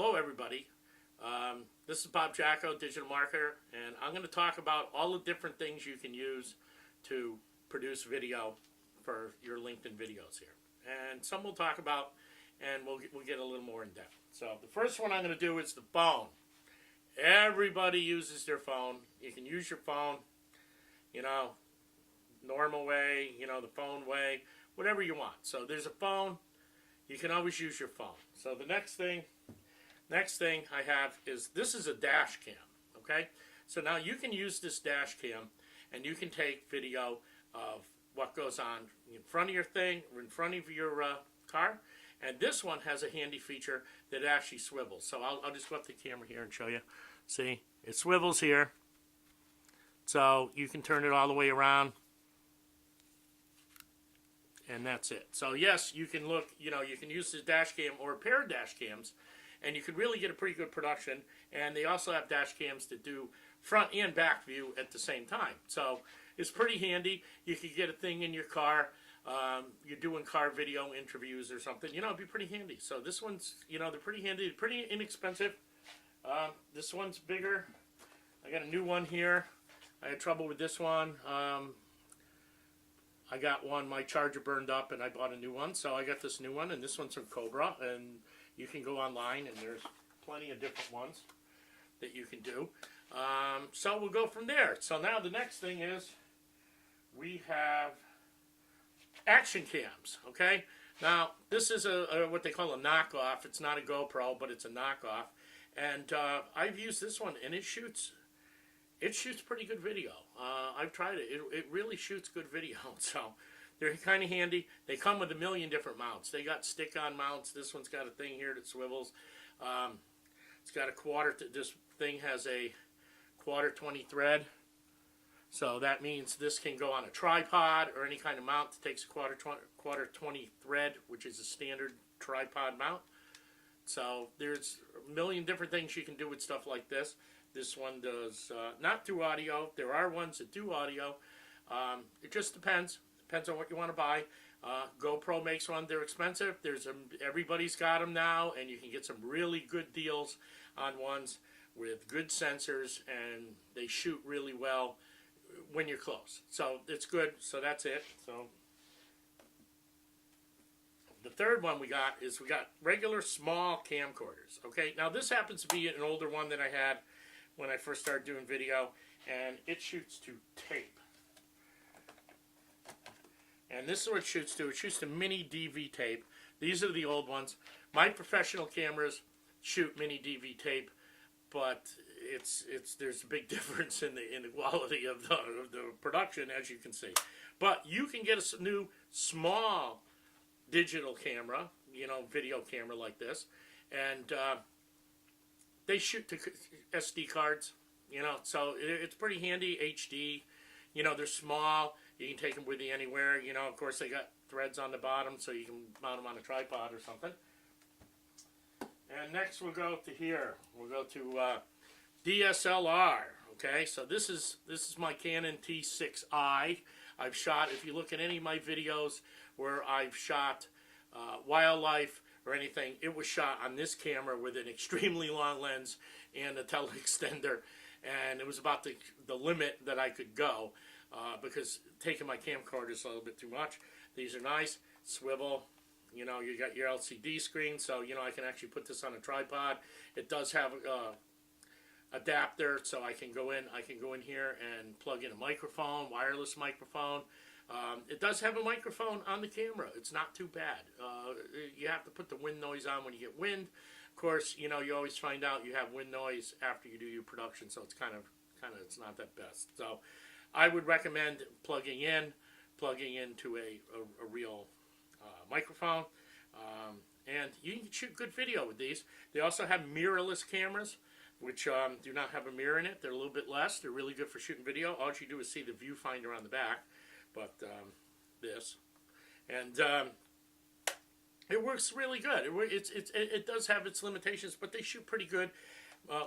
Hello everybody, this is Bob Jacko, digital marketer, and I'm going to talk about all the different things you can use to produce video for your LinkedIn videos here. And some we'll talk about, and we'll get a little more in depth. So the first one I'm going to do is the phone. Everybody uses their phone. You can use your phone, normal way, the phone way, whatever you want. So there's a phone. You can always use your phone. So the next thing I have is, this is a dash cam, okay? So now you can use this dash cam and you can take video of what goes on in front of your thing, or in front of your car. And this one has a handy feature that actually swivels. So I'll just go up the camera here and show you. See, it swivels here. So you can turn it all the way around. And that's it. So yes, you can look, you can use this dash cam or a pair of dash cams, and you could really get a pretty good production. And they also have dash cams that do front and back view at the same time. So it's pretty handy. You could get a thing in your car. You're doing car video interviews or something. It'd be pretty handy. So this one's, they're pretty handy, pretty inexpensive. This one's bigger. I got a new one here. I had trouble with this one. I got one, my charger burned up, and I bought a new one. So I got this new one, and this one's from Cobra. And you can go online, and there's plenty of different ones that you can do. So we'll go from there. So now the next thing is, we have action cams, okay? Now, this is what they call a knockoff. It's not a GoPro, but it's a knockoff. And I've used this one, and it shoots pretty good video. I've tried it. It really shoots good video. So they're kind of handy. They come with a million different mounts. They got stick-on mounts. This one's got a thing here that swivels. It's got a this thing has a quarter 20 thread. So that means this can go on a tripod or any kind of mount that takes a quarter 20 thread, which is a standard tripod mount. So there's a million different things you can do with stuff like this. This one does not do audio. There are ones that do audio. It just depends. Depends on what you want to buy. GoPro makes one. They're expensive. Everybody's got them now, and you can get some really good deals on ones with good sensors, and they shoot really well when you're close. So it's good. So that's it. So the third one we got regular small camcorders. Okay, now this happens to be an older one that I had when I first started doing video, and it shoots to tape. And this is what it shoots to. It shoots to mini DV tape. These are the old ones. My professional cameras shoot mini DV tape, but there's a big difference in the quality of the production, as you can see. But you can get a new small digital camera, video camera like this, and they shoot to SD cards, so it's pretty handy. HD, they're small. You can take them with you anywhere. Of course, they got threads on the bottom, so you can mount them on a tripod or something. And next we'll go to here. We'll go to DSLR. Okay, so this is my Canon T6i. I've shot, if you look at any of my videos where I've shot wildlife or anything, it was shot on this camera with an extremely long lens and a teleextender, and it was about the limit that I could go because taking my camcorder is a little bit too much. These are nice, swivel. You got your LCD screen, so I can actually put this on a tripod. It does have adapter, so I can go in here and plug in a microphone, wireless microphone. It does have a microphone on the camera. It's not too bad. You have to put the wind noise on when you get wind. Of course, you always find out you have wind noise after you do your production, so it's kind of it's not that best. So I would recommend plugging into a real microphone. And you can shoot good video with these. They also have mirrorless cameras, which do not have a mirror in it. They're a little bit less. They're really good for shooting video. All you do is see the viewfinder on the back. But this, and it works really good. It does have its limitations, but they shoot pretty good.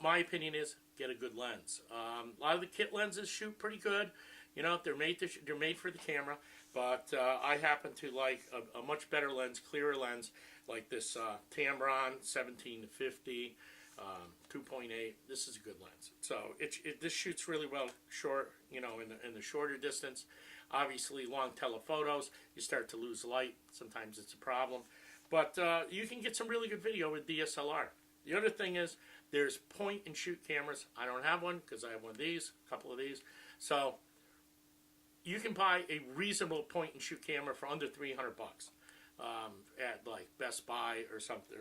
My opinion is, get a good lens. A lot of the kit lenses shoot pretty good. They're made for the camera. But I happen to like a much better lens, clearer lens, like this Tamron 17 to 50, 2.8. This is a good lens. So this shoots really well short, you know, in the shorter distance. Obviously, long telephotos, you start to lose light. Sometimes it's a problem. But you can get some really good video with DSLR. The other thing is there's point and shoot cameras. I don't have one because I have one of these, a couple of these. So you can buy a reasonable point and shoot camera for under 300 bucks at like Best Buy or something.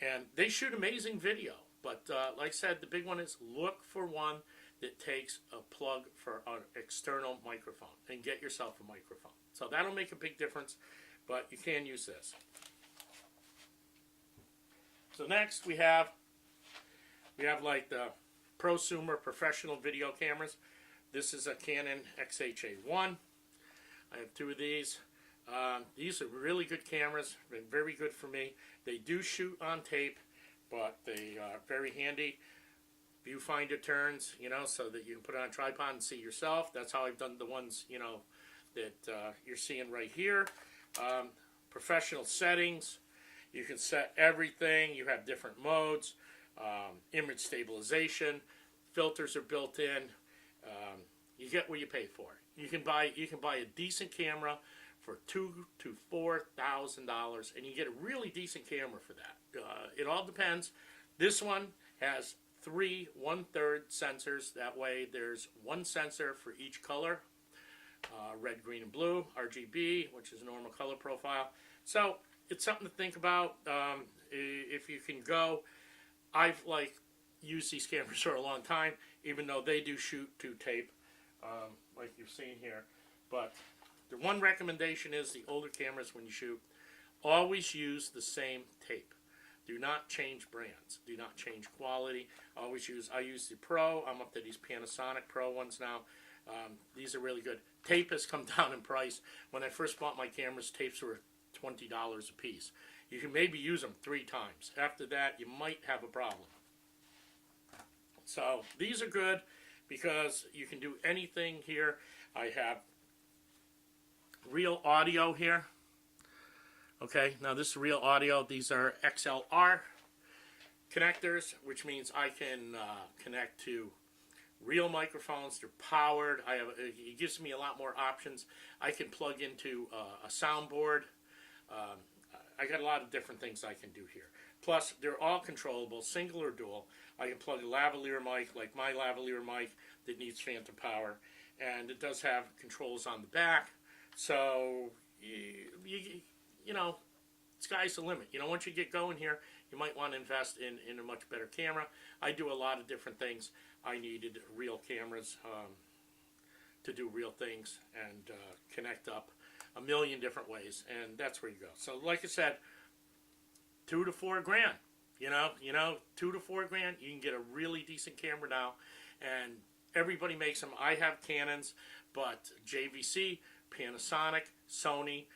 And they shoot amazing video. But like I said, the big one is look for one that takes a plug for an external microphone and get yourself a microphone. So that'll make a big difference, but you can use this. So next we have like the prosumer professional video cameras. This is a Canon XHA1. I have two of these. These are really good cameras, been very good for me. They do shoot on tape, but they are very handy. Viewfinder turns, you know, so that you can put it on a tripod and see yourself. That's how I've done the ones, you know, that you're seeing right here. Professional settings. You can set everything. You have different modes. Image stabilization. Filters are built in. You get what you pay for. You can buy a decent camera for $2,000 to $4,000, and you get a really decent camera for that. It all depends. This one has 3 1/3 sensors. That way, there's one sensor for each color: red, green, and blue. RGB, which is a normal color profile. So it's something to think about. If you can go, I've used these cameras for a long time, even though they do shoot to tape, like you've seen here. But the one recommendation is the older cameras, when you shoot, always use the same tape. Do not change brands. Do not change quality. I use the Pro. I'm up to these Panasonic Pro ones now. These are really good. Tape has come down in price. When I first bought my cameras, tapes were $20 a piece. You can maybe use them 3 times. After that, you might have a problem. So these are good because you can do anything here. I have real audio here. Okay, now this is real audio. These are XLR connectors, which means I can connect to real microphones. They're powered. It gives me a lot more options. I can plug into a soundboard. I got a lot of different things I can do here. Plus, they're all controllable, single or dual. I can plug a lavalier mic, like my lavalier mic, that needs phantom power. And it does have controls on the back. So, you know, sky's the limit. You know, once you get going here, you might want to invest in a much better camera. I do a lot of different things. I needed real cameras to do real things and connect up a million different ways, and that's where you go. So, like I said, $2,000 to $4,000. You know, $2,000 to $4,000. You can get a really decent camera now, and everybody makes them. I have Canons, but JVC, Panasonic, Sony,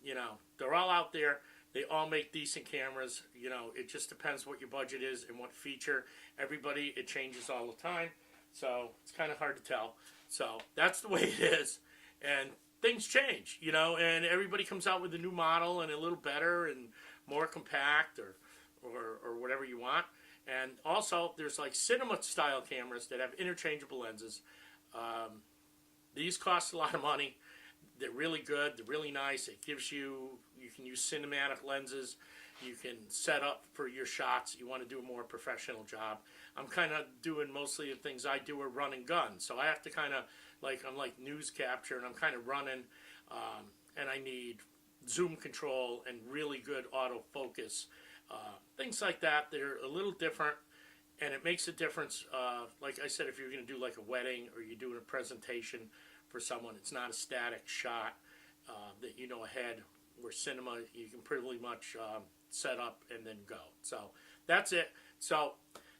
you know, they're all out there. They all make decent cameras. You know, it just depends what your budget is and what feature. Everybody, it changes all the time, so it's kind of hard to tell. So that's the way it is, and things change, you know, and everybody comes out with a new model and a little better and more compact or whatever you want. And also, there's like cinema-style cameras that have interchangeable lenses. These cost a lot of money. They're really good. They're really nice. It gives you can use cinematic lenses. You can set up for your shots. You want to do a more professional job. I'm kind of doing mostly the things I do are run and gun. So I have to kind of, I'm like news capture, and I'm kind of running, and I need zoom control and really good autofocus. Things like that. They're a little different, and it makes a difference. Like I said, if you're going to do like a wedding or you're doing a presentation for someone, it's not a static shot that you know ahead. Where cinema, you can pretty much set up and then go. So that's it. So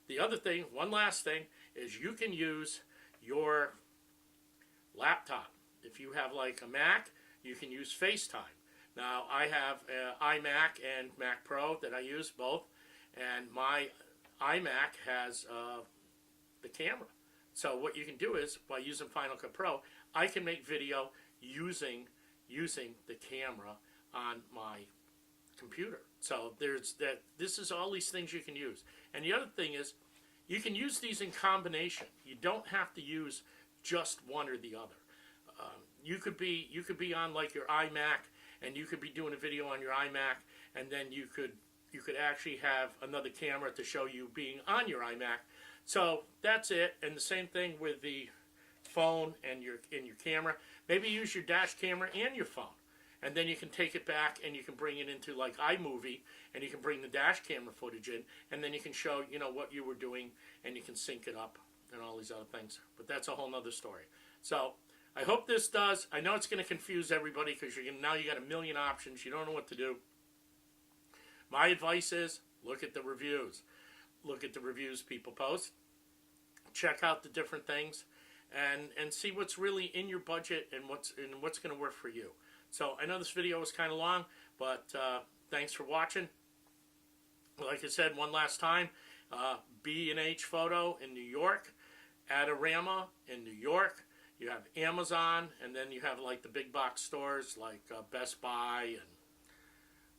the other thing, one last thing, is you can use your laptop. If you have like a Mac, you can use FaceTime. Now I have an iMac and Mac Pro that I use both, and my iMac has the camera. So what you can do is, by using Final Cut Pro, I can make video using the camera on my computer. So there's that. This is all these things you can use. And the other thing is, you can use these in combination. You don't have to use just one or the other. You could be on like your iMac, and you could be doing a video on your iMac, and then you could actually have another camera to show you being on your iMac. So that's it. And the same thing with the phone and your camera. Maybe use your dash camera and your phone, and then you can take it back and you can bring it into like iMovie, and you can bring the dash camera footage in, and then you can show what you were doing, and you can sync it up and all these other things. But that's a whole nother story. So I hope this does. I know it's going to confuse everybody because now you got a million options. You don't know what to do. My advice is look at the reviews. Look at the reviews people post. Check out the different things, and see what's really in your budget and what's going to work for you. So I know this video was kind of long, but thanks for watching. Like I said, one last time, B&H Photo in New York, Adorama in New York. You have Amazon, and then you have like the big box stores like Best Buy and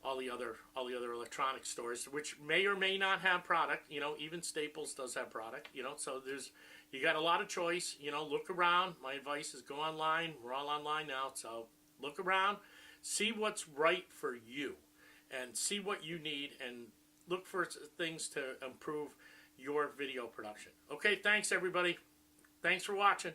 all the other electronic stores, which may or may not have product. Even Staples does have product. So you got a lot of choice. Look around. My advice is go online. We're all online now, so look around, see what's right for you, and see what you need, and look for things to improve your video production. Okay, thanks everybody. Thanks for watching.